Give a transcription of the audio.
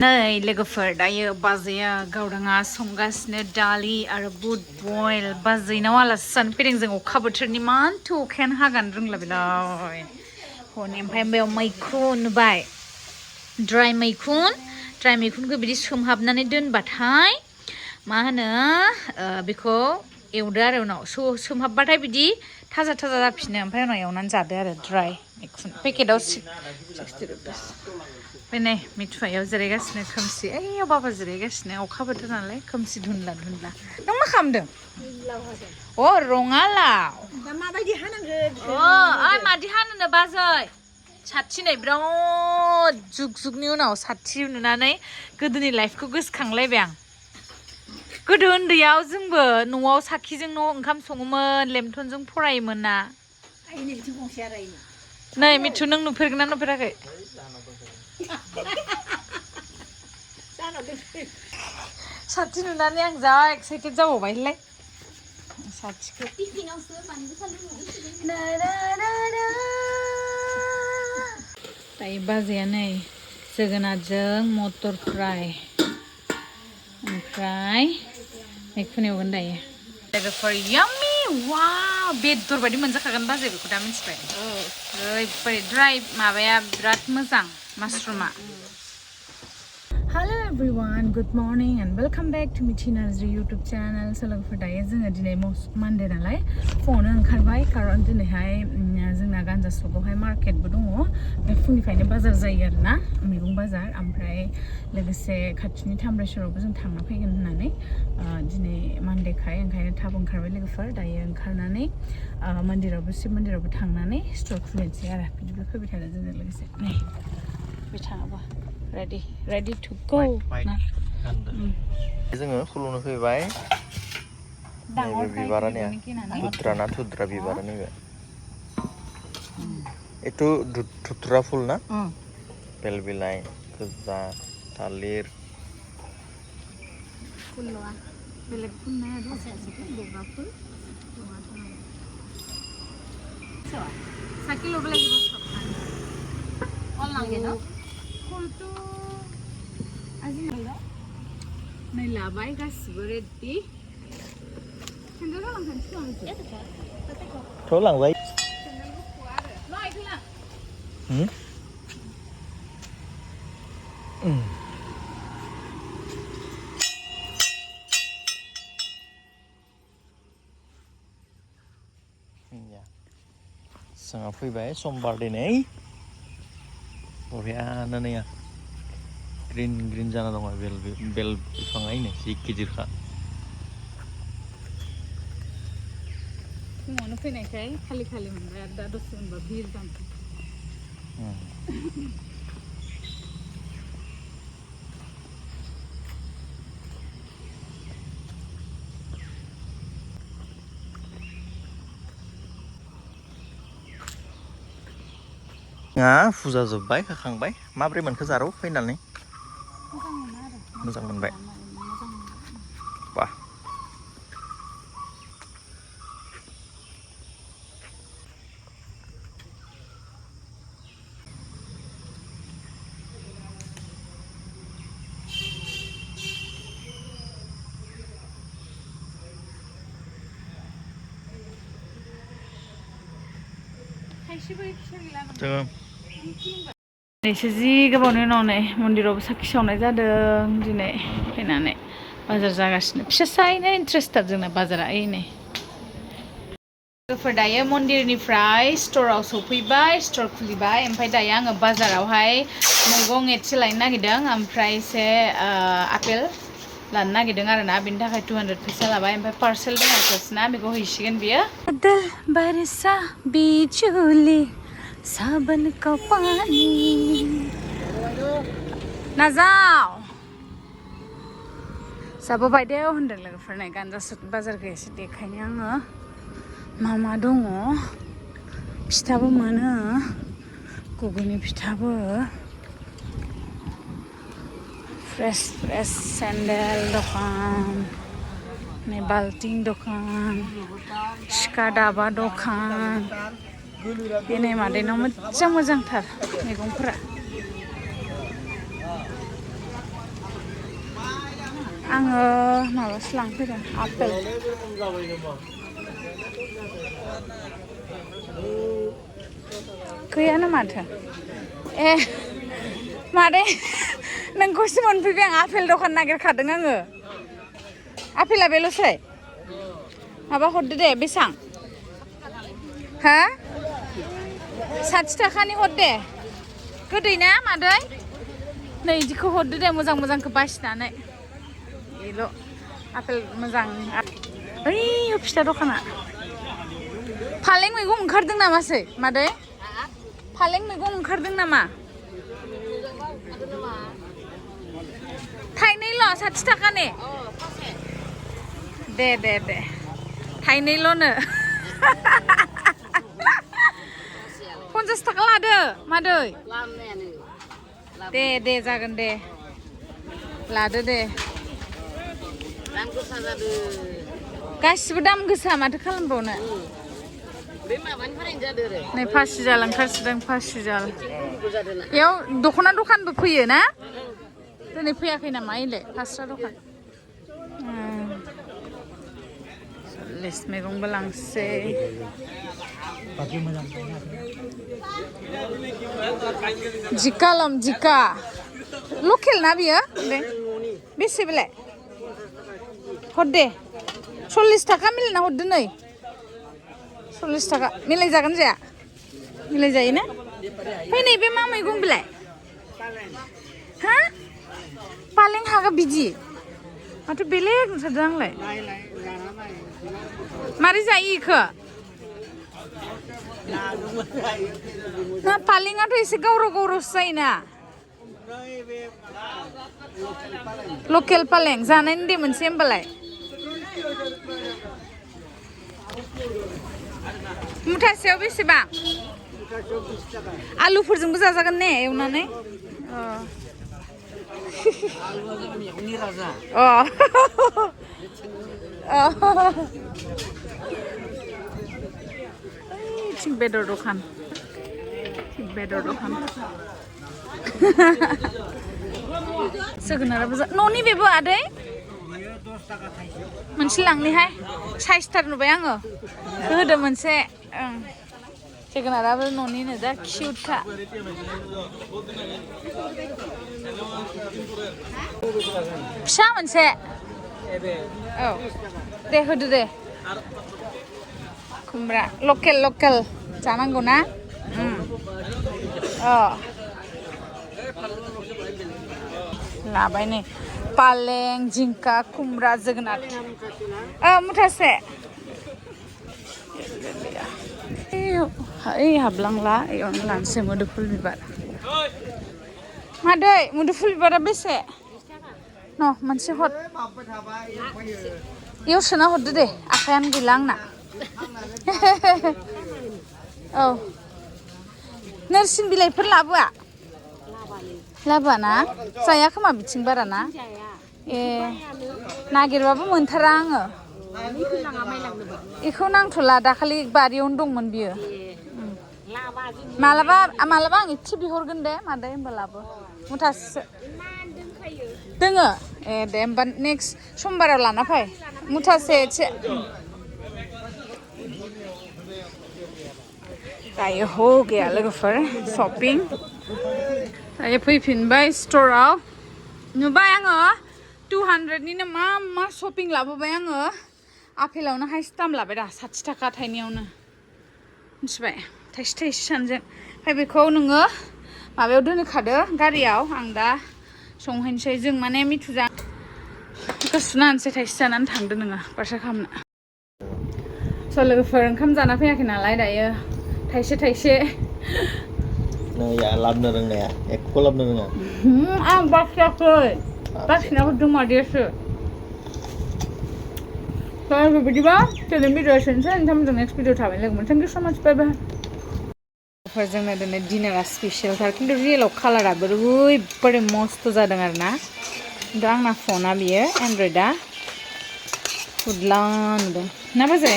नै लोगोफोर दायो बाजैया गावदाङा संगासिनो दालि आरो बुट बयल बाजैनाव आलासि जानो फैदों जों अखा बोथोरनि मानथो अखायानो हागानो रोंला बेलाय हनै ओमफ्राय बेयाव मैखुन नुबाय ड्राय मैखुनखौ बिदि सोमहाबनानै दोनबाथाय मा होनो बेखौ एवदो आरो उनाव सोमहाबबाथाय बिदि थाजा जाफिनो ओमफ्राय उनाव एवनानै जादो आरो ड्राय मैखुन पेकेटाव 60 रुपिस ओमफ्राय नै मिथुआयाव जिरायगासिनो खोमसि ओइयाव बाबा जिरायगासिनो अखा बोथोर नालाय खोमसि धुनला नों मा खालामदों अ रङालाव दा माबायदि हानांगौ ओइ मादि हानोनो बाजै साथि नै बिराद जुगनि उनाव साथि नुनानै गोदोनि लाइफखौ गोसोखांलायबाय आं गोदो उन्दैयाव जोंबो न'आव साखिजों ओंखाम सङोमोन लेमथनजों फरायोमोन ना नै मिथु नों नुफेरगोन ना नुफेराखै साथि नुनानै आं जा एक्साइटेड जाबावबायलै साथिखौ दायो बाजैया नै जोगोनारजों मटर फ्राय ओमफ्राय मैखुन एवगोन दायो लोगोफोर याम्मी वाव बेदर बायदि मोनजाखागोन बाजै बेखौ दा मिथिबाय ओरैबायदि ड्राय माबाया बिराद मोजां मासरुमा Hello everyone, good morning and welcome back to Mithi Narzary YouTube channel. So लोगोफोर दायो जोङो दिनै Mandir नालाय फुङावनो ओंखारबाय खारन दिनैहाय जोंना ganjachokआवहाय मार्केटबो दङ बे फुंनिफ्रायनो बाजार जायो आरोना मैगं बाजार ओमफ्राय लोगोसे खाथिनि थामब्रेश्वरावबो जों थांना फैगोन होननानै दिनै मानडेखाय ओंखायनो थाब ओंखारबाय लोगोफोर दायो ओंखारनानै शिब मन्दिरावबो थांनानै स्ट'र खुलिनोसै आरो बिदिब्ला फैबाय थादो जोंजों लोगोसे नै बिथाङाबो ready to go जोङो खुलुमनो फैबाय नैबे बिबारानिया थुद्रा बिबारानि बे एथु धुत्रा फुल ना बेल बिलाइ गोजा थालिर फुलवा बेलेग फुल ना आरो बगा फुल साकिल लोग लगी बस ऑल नांगे ना फुलटू আজি নাইলা नै लाबाय गासिबो रेडि सेन्देल गालांखानोसै थ' लांबाय जोंहा फैबाय समबार दिनै बरियानो नैया ग्रीन जाना दङ बेल बिफाङा नै जि गिदिरखा फुङावनो फैनायखाय खालि मोनबाय आरो दा दसे उनाव भिर जागोन फुजा जोब्बाय होखांबाय माब्रै मोनखो जारौ फैनानै मोजां मोनबाय बा एसे जि गोबावनि उनाव नै मन्दिरावबो साखि सावनाय जादों दिनै फैनानै बाजार जागासिनो फिसायैनो इन्ट्रेस्टेड जोंना बाजारा ओइ नै लोगोफोर दायो मन्दिरनिफ्राय स्ट'राव सफैबाय स्ट'र खुलिबाय ओमफ्राय दायो आङो बाजारावहाय मैगं एसे लायनो नागिरदों ओमफ्राय एसे आपेल लानो नागिरदों आरोना बिनि थाखाय 200 फैसा लाबाय ओमफ्राय पार्सेल दङ ना बेखौ हैसिगोन बियो दिल बरसा बिजुली सावन का पानी नाजाव जाबोबाय दे होनदों लोगोफोर नै ganjachok बाजारखौ एसे देखायनो आङो मा दङ फिथाबो मोनो गुगुनि फिथाबो फ्रेश सेन्देल दखान नै बाल्टिं दखान सिखा दाबा दखान दिनै मादैनाव मोजांथार मैगंफोरा आङो माबासो लांफैदों आपेल गैयानो माथो ए मादै नोंखौसो मोनफैबाय आं आपेल दखान नागिरखादों आङो आपेला बेल'सै माबा हरदो दे बेसां हा 60 थाखानि हर दे गोदै ना मादै नै इदिखौ हरदो दे मोजां मोजांखौ बासिनानै बेल' आपेल मोजां ओइ फिथा दखाना फालें मैगं ओंखारदों नामासै मादै फालें मैगं ओंखारदों नामा थाइनैल' 60 थाखानि दे थाइनैल'नो 50 थाखा लादो मादै दे जागोन दे लादो दे दाम गोसा जादों गासिबो दाम गोसा माथो खालामबावनो बे माबानिफ्रायनो जादों आरो नै फासिजाल ओंखारसोदों फासिजाल बेयाव दख'ना दखानबो फैयो ना दिनै फैयाखै नामा इले फास्रा दखान 40 मैगंबो लांसै जिका लकेल ना बियो बेसे बेलाय हर दे 40 थाखा मिलायना हरदो नै 40 थाखा मिलाय जागोन जाया मिलाय जायो ना फै नैबे मा मैगं बिलाय हा पालें हागा बिदि माथो बेलेग नुथारदों आंलाय मारै जायो इखो ना पालेंआथ' एसे गावरावसो जायोना लकेल पालें जानायनि दे मोनसे होमबालाय मुथासेयाव बेसेबां आलुफोरजोंबो जाजागोन ने एवनानै थिग बेदर दखान जोगोनाराबो न'नि बेबो आदै मोनसे लांनिहाय साइजथार नुबाय आङो होदो मोनसे जोगोनाराबो न'निनो जा किउटखा फिसा मोनसे औ दे होदो दे खुमब्रा लकेल जानांगौ ना लाबाय नै पालें जिंखा खुमब्रा जोगोनार मुथासे ओइ हाबलांला एयावनो लानोसै मुदुफुल बिबार मादै मुदुफुल बिबारा बेसे न मोनसे हर इयाव सोना हरदो दे आखायानो गैला आंना औ नोरसिं बिलाइफोर लाबोआ ना जाया खोमा बिथिं बारा ना ए नागिरबाबो मोनथारा आङो बेखौ नांथ'ला दाखालि बारियावनो दंमोन बियो मालाबा आं एसे बिहरगोन दे मादै होमबा लाबो मुथासे दोङो ए दे होमबा नेक्स्ट समबाराव लाना फै मुथासे एसे दायो हो गैया लोगोफोर शपिं दायो फैफिनबाय स्ट'राव नुबाय आङो 200निनो मा शपिं लाबोबाय आङो आपेलावनो हाइस्ट दाम लाबाय दा 60 थाखा थाइनैयावनो मिथिबाय थाइसे सानजों ओमफ्राय बेखौ नोङो माबायाव दोनखादो गारियाव आं दा संहैनोसै जों माने मिथुजा बेखौ सुना होनसै थाइसे जानानै थांदो नोङो बारसा खालामनो स' लोगोफोर ओंखाम जाना फैयाखै नालाय दायो थाइसे लाबोनो रोंनाया एकखौ लाबोनो रोङा आं बासियाखै बासिना हरदों मादैयासो थ' बिदिबा दिनै भिडिअ एसेनोसै नोंथांमोनजों नेक्स्ट भिडिअ थाबैनो लोगो मोनगोन थेंक इउ स' माच बाय बाय जोंना दिनै डिनारा स्पेसियेलथार खिन्थु रियेलाव कालाराबो ओरैबादि मस्त जादों आरो ना खिन्थु आंना फना बियो एन्ड्रइडआ फुदला नुदों ना बाजै